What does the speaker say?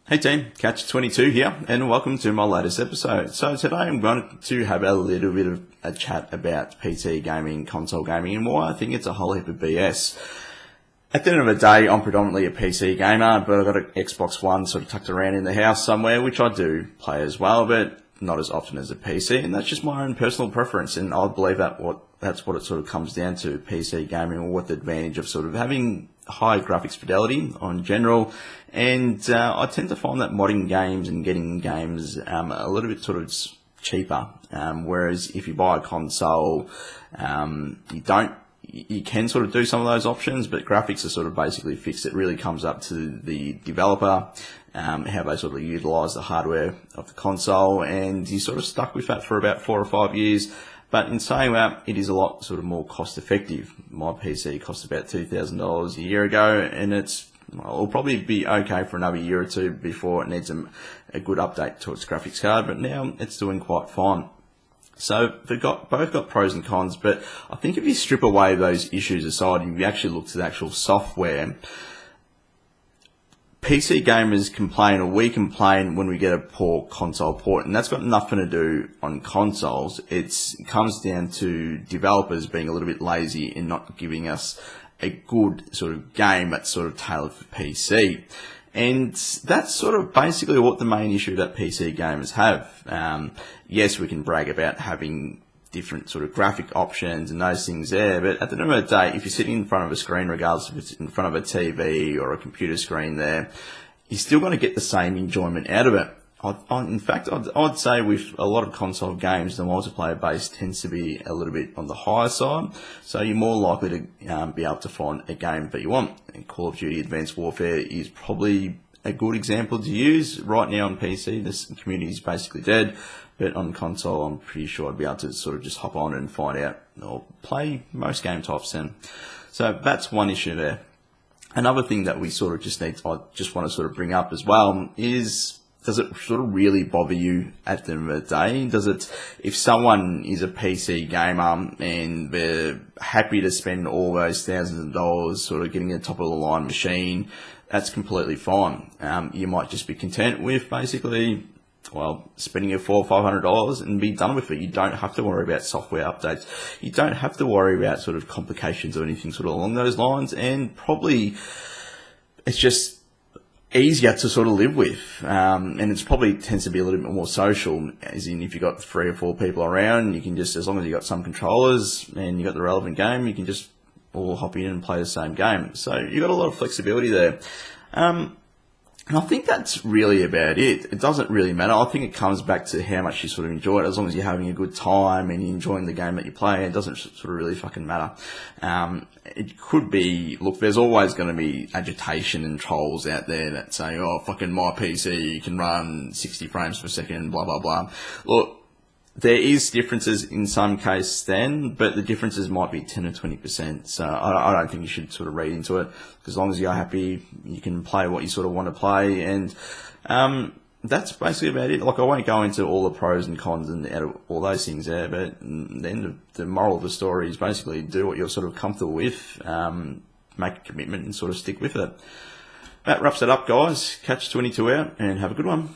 Hey team, Catch22 here, and welcome to my latest episode. So today I'm going to have a little bit of a chat about PC gaming, console gaming, and why I think it's a whole heap of BS. At the end of the day, I'm predominantly a PC gamer, but I've got an Xbox One sort of tucked around in the house somewhere, which I do play as well, but not as often as a PC, and that's just my own personal preference, and I believe that's what it sort of comes down to, PC gaming, or what the advantage of sort of having high graphics fidelity on general. And I tend to find that modding games and getting games a little bit sort of cheaper, whereas if you buy a console, you can sort of do some of those options, but graphics are sort of basically fixed. It really comes up to the developer, how they sort of utilize the hardware of the console, and you're sort of stuck with that for about 4 or 5 years. But in saying that, it is a lot sort of more cost effective. My PC cost about $2,000 a year ago, and it'll probably be okay for another year or two before it needs a good update to its graphics card, but now it's doing quite fine. So they've both got pros and cons, but I think if you strip away those issues aside and you actually look to the actual software, PC gamers complain, or we complain, when we get a poor console port, and that's got nothing to do on consoles. It comes down to developers being a little bit lazy and not giving us a good sort of game that's sort of tailored for PC. And that's sort of basically what the main issue that PC gamers have. Yes, we can brag about having different sort of graphic options and those things there, but at the end of the day, if you're sitting in front of a screen, regardless if it's in front of a TV or a computer screen there, you're still going to get the same enjoyment out of it. In fact, I'd say with a lot of console games, the multiplayer base tends to be a little bit on the higher side, so you're more likely to be able to find a game that you want. And Call of Duty Advanced Warfare is probably a good example to use. Right now on PC, this community is basically dead, but on console, I'm pretty sure I'd be able to sort of just hop on and find out, or play most game types then. So that's one issue there. Another thing that we sort of I just want to sort of bring up as well is, does it sort of really bother you at the end of the day? If someone is a PC gamer and they're happy to spend all those thousands of dollars sort of getting a top of the line machine, that's completely fine. You might just be content with basically, spending your $400 or $500 and be done with it. You don't have to worry about software updates. You don't have to worry about sort of complications or anything sort of along those lines. And probably it's just easier to sort of live with. And it's probably tends to be a little bit more social, as in if you've got 3 or 4 people around, you can just, as long as you've got some controllers and you've got the relevant game, you can just all hop in and play the same game. So you've got a lot of flexibility there. And I think that's really about it. It doesn't really matter. I think it comes back to how much you sort of enjoy it. As long as you're having a good time and you're enjoying the game that you play, it doesn't sort of really fucking matter. It could be, look, there's always going to be agitation and trolls out there that say, oh, fucking my PC can run 60 frames per second, blah, blah, blah. Look, there is differences in some cases then, but the differences might be 10 or 20%. So I don't think you should sort of read into it. As long as you're happy, you can play what you sort of want to play. And that's basically about it. Like, I won't go into all the pros and cons and all those things there, but then the moral of the story is basically do what you're sort of comfortable with, make a commitment and sort of stick with it. That wraps it up, guys. Catch 22 out and have a good one.